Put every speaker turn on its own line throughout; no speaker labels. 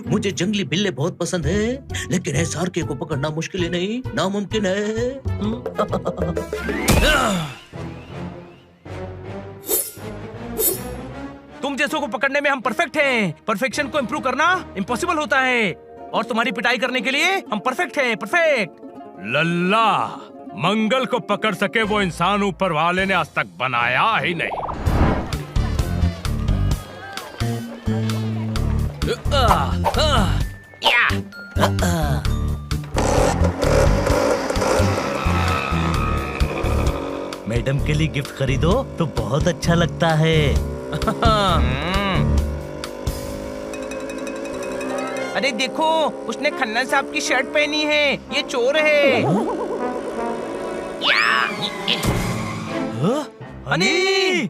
मुझे जंगली बिल्ले बहुत पसंद है, लेकिन एसआरके को पकड़ना मुश्किल ही नहीं, नामुमकिन है।
तुम जैसों को पकड़ने में हम परफेक्ट हैं। परफेक्शन को इम्प्रूव करना इम्पॉसिबल होता है, और तुम्हारी पिटाई करने के लिए हम परफेक्ट हैं, परफेक्ट।
लल्ला, मंगल को पकड़ सके वो इंसान ऊपर वाले ने आज तक बनाया ही नहीं।
मैडम के लिए गिफ्ट खरीदो तो बहुत अच्छा लगता है।
अरे देखो, उसने खन्ना साहब की शर्ट पहनी है, ये चोर है। हनी,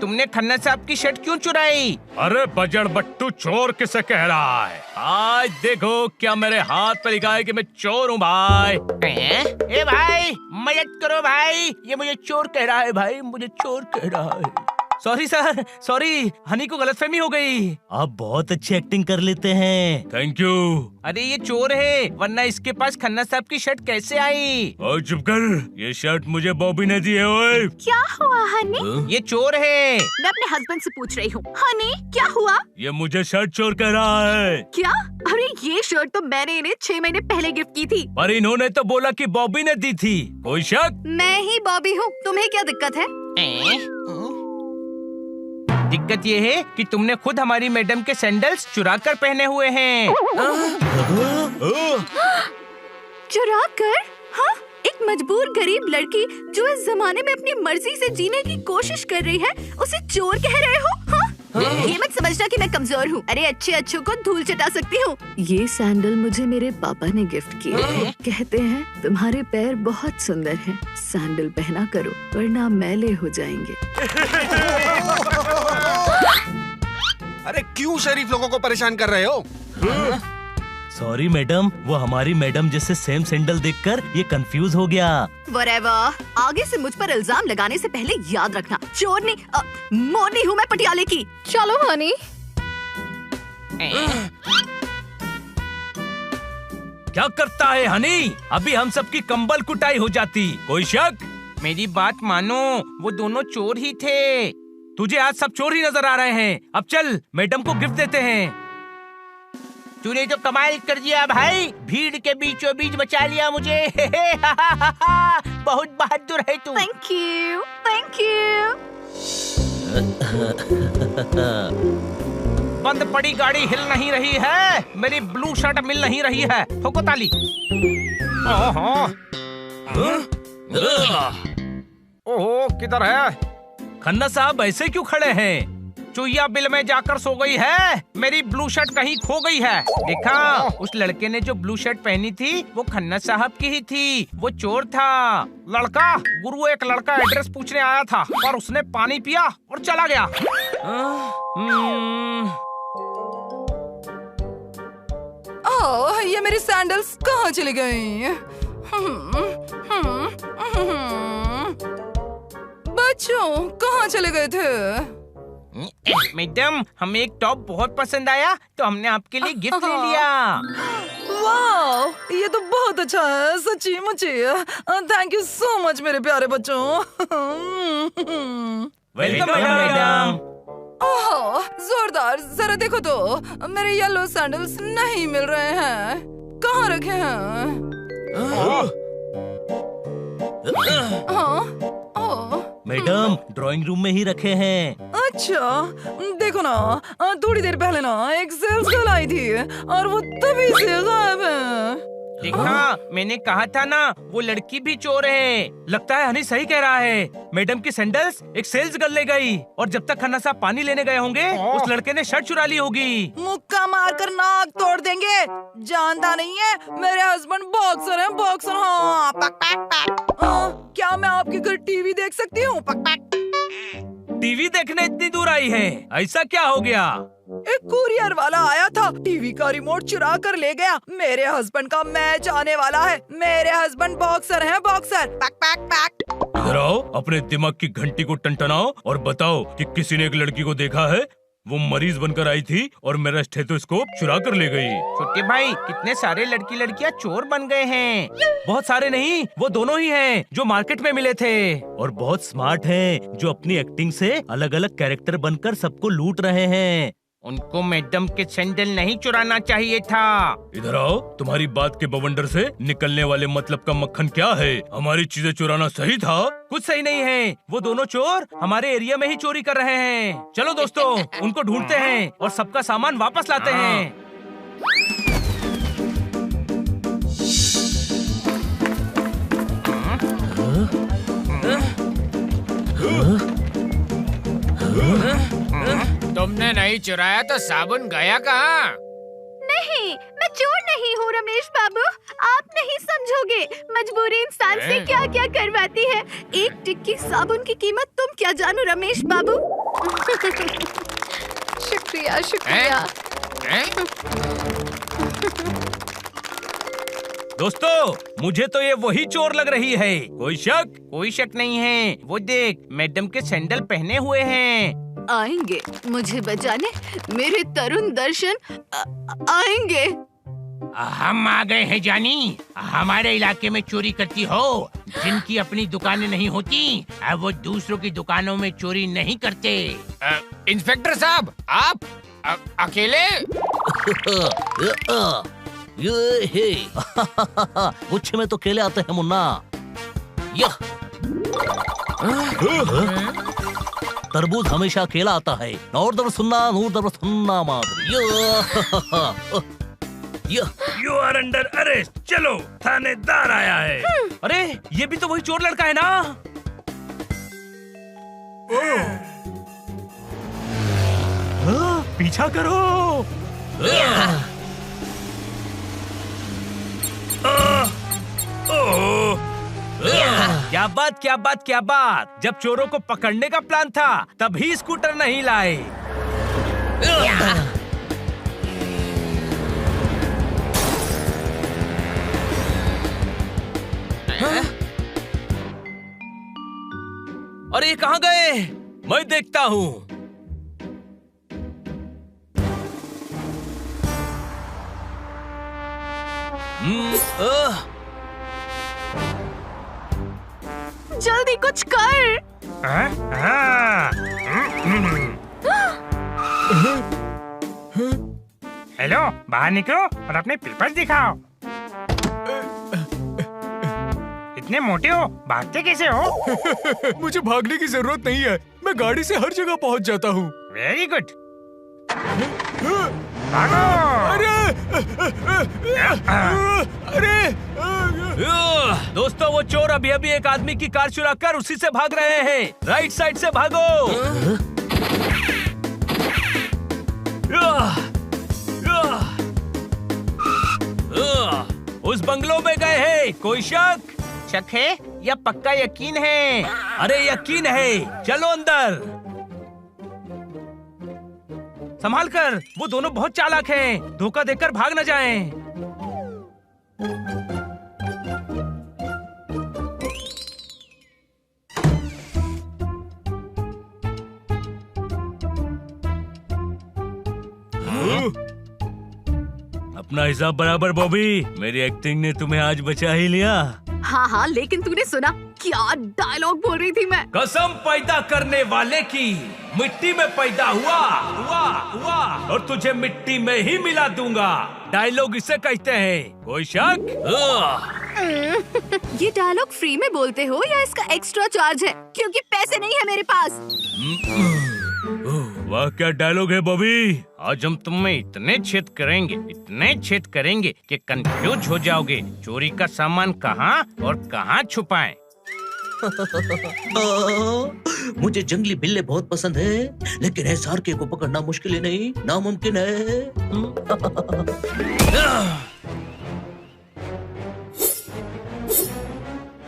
तुमने खन्ना साहब की शर्ट क्यों चुराई?
अरे बजड़ बट्टू, चोर किसे कह रहा है? आज देखो क्या मेरे हाथ पर लिखा है कि मैं चोर हूँ भाई।
ए भाई, मदद करो भाई, ये मुझे चोर कह रहा है भाई, मुझे चोर कह रहा है। सॉरी सर, सॉरी, हनी को गलतफहमी हो गई।
आप बहुत अच्छी एक्टिंग कर लेते हैं।
Thank you.
अरे ये चोर है, वरना इसके पास खन्ना साहब की शर्ट कैसे आई?
ओए चुप कर, ये शर्ट मुझे बॉबी ने दी है। ओए
क्या हुआ हनी?
ये चोर है।
मैं अपने हस्बैंड से पूछ रही हूँ। हनी, क्या हुआ?
ये मुझे शर्ट चोर कह रहा है।
क्या? अरे ये शर्ट तो मैंने इन्हें 6 महीने पहले गिफ्ट की थी।
पर इन्होंने तो बोला कि बॉबी ने दी थी। कोई शक?
मैं ही बॉबी हूँ, तुम्हें क्या दिक्कत है?
दिक्कत ये है कि तुमने खुद हमारी मैडम के सैंडल्स चुरा कर पहने हुए हैं।
चुरा कर? हाँ? एक मजबूर गरीब लड़की जो इस जमाने में अपनी मर्जी से जीने की कोशिश कर रही है, उसे चोर कह रहे हो? हाँ? ये मत समझना कि मैं कमजोर हूँ। अरे अच्छे अच्छों को धूल चटा सकती हूँ। ये सैंडल मुझे मेरे पापा ने गिफ्ट किए हैं। कहते हैं तुम्हारे पैर बहुत सुंदर हैं, सैंडल पहना करो वरना मैले हो जाएंगे।
अरे क्यों शरीफ लोगों को परेशान कर रहे हो?
सॉरी मैडम, वो हमारी मैडम जैसे सेम सैंडल देखकर ये कंफ्यूज हो गया।
Whatever, आगे से मुझ पर इल्जाम लगाने से पहले याद रखना, चोर नहीं मोरनी हूँ मैं पटियाले की। चलो हनी।
क्या करता है हनी? अभी हम सबकी कंबल कुटाई हो जाती। कोई शक?
मेरी बात मानो, वो दोनों चोर ही थे। तुझे आज सब चोर ही नजर आ रहे हैं। अब चल मैडम को गिफ्ट देते हैं। तूने तो कमाल कर दिया भाई, भीड़ के बीचों बीच बचा लिया मुझे। बहुत बहादुर है तू।
Thank you, thank you.
बंद पड़ी गाड़ी हिल नहीं रही है, मेरी ब्लू शर्ट मिल नहीं रही है। ठोको ताली। ओहो, किधर है? खन्ना साहब ऐसे क्यों खड़े हैं? चुईया बिल में जाकर सो गई है। मेरी ब्लू शर्ट कहीं खो गई है। देखा, उस लड़के ने जो ब्लू शर्ट पहनी थी वो खन्ना साहब की ही थी। वो चोर था। लड़का, गुरु एक लड़का एड्रेस पूछने आया था और उसने पानी पिया और चला गया।
ओह, ये मेरी सैंडल्स कहाँ चली गई? बच्चों, कहाँ चले गए थे?
मैडम, हमें एक टॉप बहुत पसंद आया तो हमने आपके लिए गिफ्ट ले लिया।
वाह, ये तो बहुत अच्छा है, सच्ची मुझे। थैंक यू सो मच मेरे प्यारे बच्चों।
Welcome madam.
ओह, जोरदार, जरा देखो तो, मेरे येलो सैंडल्स नहीं मिल रहे हैं। कहाँ रखे हैं?
मैडम, ड्राइंग रूम में ही रखे हैं।
अच्छा, देखो ना, थोड़ी देर पहले ना एक सेल्स गर्ल आई थी और वो तभी से गायब है।
देखा, मैंने कहा था ना, वो लड़की भी चोर है। लगता है हनी सही कह रहा है। मैडम की सैंडल्स एक सेल्स गर्ल ले गई और जब तक खन्ना साहब पानी लेने गए होंगे उस लड़के ने शर्ट चुरा ली होगी।
मुक्का मार कर नाक तोड़ देंगे। जानता नहीं है, मेरे हस्बैंड बॉक्सर हैं, बॉक्सर। हाँ, पक पक पक। क्या मैं आपके घर टीवी देख सकती हूँ? पक पक।
टीवी देखने इतनी दूर आई है, ऐसा क्या हो गया?
एक कुरियर वाला आया था, टीवी का रिमोट चुरा कर ले गया। मेरे हस्बैंड का मैच आने वाला है। मेरे हस्बैंड बॉक्सर हैं, बॉक्सर। पक पक पक।
इधर आओ, अपने दिमाग की घंटी को टनटनाओ और बताओ कि किसी ने एक लड़की को देखा है? वो मरीज बनकर आई थी और मेरा स्टेथोस्कोप चुरा कर ले गई।
छोटे भाई, कितने सारे लड़की लड़कियां चोर बन गए हैं। बहुत सारे नहीं, वो दोनों ही हैं जो मार्केट में मिले थे।
और बहुत स्मार्ट हैं जो अपनी एक्टिंग से अलग अलग कैरेक्टर बनकर सबको लूट रहे हैं।
उनको मैडम के सैंडल नहीं चुराना चाहिए था।
इधर आओ, तुम्हारी बात के बवंडर से निकलने वाले मतलब का मक्खन क्या है? हमारी चीजें चुराना सही था?
कुछ सही नहीं है, वो दोनों चोर हमारे एरिया में ही चोरी कर रहे हैं। चलो दोस्तों, उनको ढूंढते हैं और सबका सामान वापस लाते हैं।
तुमने नहीं चुराया तो साबुन गया कहाँ?
नहीं, मैं चोर नहीं हूँ रमेश बाबू। आप नहीं समझोगे, मजबूरी इंसान से क्या क्या करवाती है। एक टिक्की साबुन की कीमत तुम क्या जानो रमेश बाबू। शुक्रिया शुक्रिया।
दोस्तों, मुझे तो ये वही चोर लग रही है। कोई शक? कोई शक नहीं है। वो देख, मैडम के सैंडल पहने हुए हैं।
आएंगे मुझे बचाने, मेरे तरुण दर्शन आएंगे।
हम आ गए हैं जानी। हमारे इलाके में चोरी करती हो, जिनकी अपनी दुकानें नहीं होती, अब वो दूसरों की दुकानों में चोरी नहीं करते। इंस्पेक्टर साहब, आप अकेले?
गुच्छे में तो केले आते हैं मुन्ना। यह तरबूज हमेशा अकेला आता है। नूर दबर सुन्ना Madhuri.
You are under arrest. चलो, थानेदार आया है।
अरे, ये भी तो वही चोर लड़का है ना?
पीछा करो।
क्या बात क्या बात क्या बात। जब चोरों को पकड़ने का प्लान था तभी स्कूटर नहीं लाए। और ये कहाँ गए? मैं देखता हूँ।
जल्दी कुछ कर।
हेलो, बाहर निकलो और अपने पेपर्स दिखाओ। इतने मोटे हो, भागते कैसे हो?
मुझे भागने की जरूरत नहीं है, मैं गाड़ी से हर जगह पहुंच जाता हूँ।
Very good. भागो।
अरे
दोस्तों, वो चोर अभी अभी एक आदमी की कार चुरा कर उसी से भाग रहे हैं। राइट साइड से भागो। उस बंगलो में गए हैं। कोई शक? शक है या पक्का यकीन है? अरे यकीन है। चलो अंदर। संभाल कर, वो दोनों बहुत चालाक हैं। धोखा देकर भाग न जाएं।
अपना हिसाब बराबर बॉबी। मेरी एक्टिंग ने तुम्हें आज बचा ही लिया।
हाँ हाँ, लेकिन तूने सुना क्या डायलॉग बोल रही थी मैं?
कसम पैदा करने वाले की, मिट्टी में पैदा हुआ और तुझे मिट्टी में ही मिला दूंगा। डायलॉग इसे कहते हैं। कोई शक?
ये डायलॉग फ्री में बोलते हो या इसका एक्स्ट्रा चार्ज है? क्योंकि पैसे नहीं है मेरे पास।
वाह, क्या डायलॉग है बॉबी।
आज हम तुम्हें इतने छेद करेंगे कि कंफ्यूज हो जाओगे। चोरी का सामान कहाँ और कहाँ छुपाएं।
मुझे जंगली बिल्ले बहुत पसंद है, लेकिन एसआरके को पकड़ना मुश्किल ही नहीं, नामुमकिन है।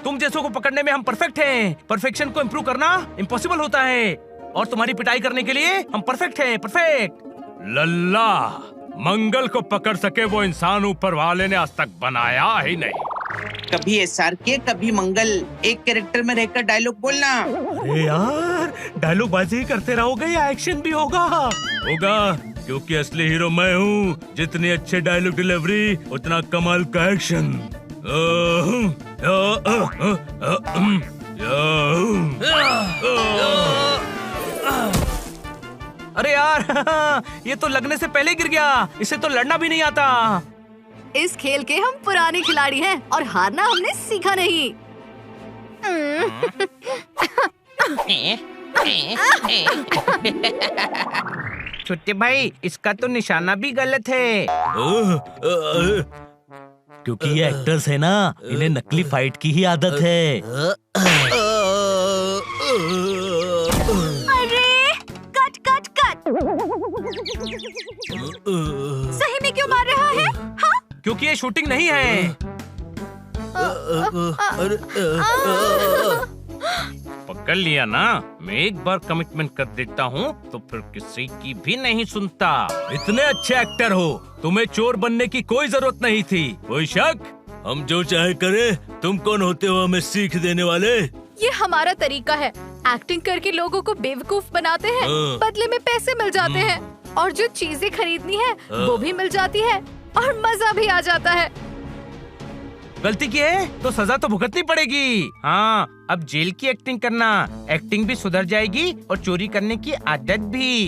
तुम जैसों को पकड़ने में हम परफेक्ट हैं। परफेक्शन को इम्प्रूव करना इम्पॉसिबल होता है, और तुम्हारी पिटाई करने के लिए हम परफेक्ट हैं। परफेक्ट।
लल्ला, मंगल को पकड़ सके वो इंसान ऊपर वाले ने आज तक बनाया ही नहीं।
कभी SRK कभी मंगल, एक कैरेक्टर में रहकर डायलॉग बोलना।
अरे यार, डायलॉग बाजी ही करते रहोगे या एक्शन भी होगा? होगा, क्योंकि असली हीरो मैं हूँ। जितनी अच्छे डायलॉग डिलीवरी उतना कमाल का एक्शन।
अरे यार ये तो लगने से पहले गिर गया। इसे तो लड़ना भी नहीं आता।
इस खेल के हम पुराने खिलाड़ी हैं और हारना हमने सीखा नहीं।
छोटे भाई, इसका तो निशाना भी गलत है।
क्योंकि ये एक्टर्स है ना, इन्हें नकली फाइट की ही आदत है।
अरे कट कट कट। सही में क्यों मार रहा है? हाँ?
क्योंकि ये शूटिंग नहीं है। पकड़ लिया ना। मैं एक बार कमिटमेंट कर देता हूँ तो फिर किसी की भी नहीं सुनता।
इतने अच्छे एक्टर हो, तुम्हें चोर बनने की कोई जरूरत नहीं थी। कोई शक? हम जो चाहे करें, तुम कौन होते हो हमें सीख देने वाले?
ये हमारा तरीका है। एक्टिंग करके लोगों को बेवकूफ बनाते हैं, बदले में पैसे मिल जाते हैं और जो चीजें खरीदनी है वो भी मिल जाती है और मजा भी आ जाता है।
गलती की है तो सजा तो भुगतनी पड़ेगी। हाँ, अब जेल की एक्टिंग करना। एक्टिंग भी सुधर जाएगी और चोरी करने की आदत भी।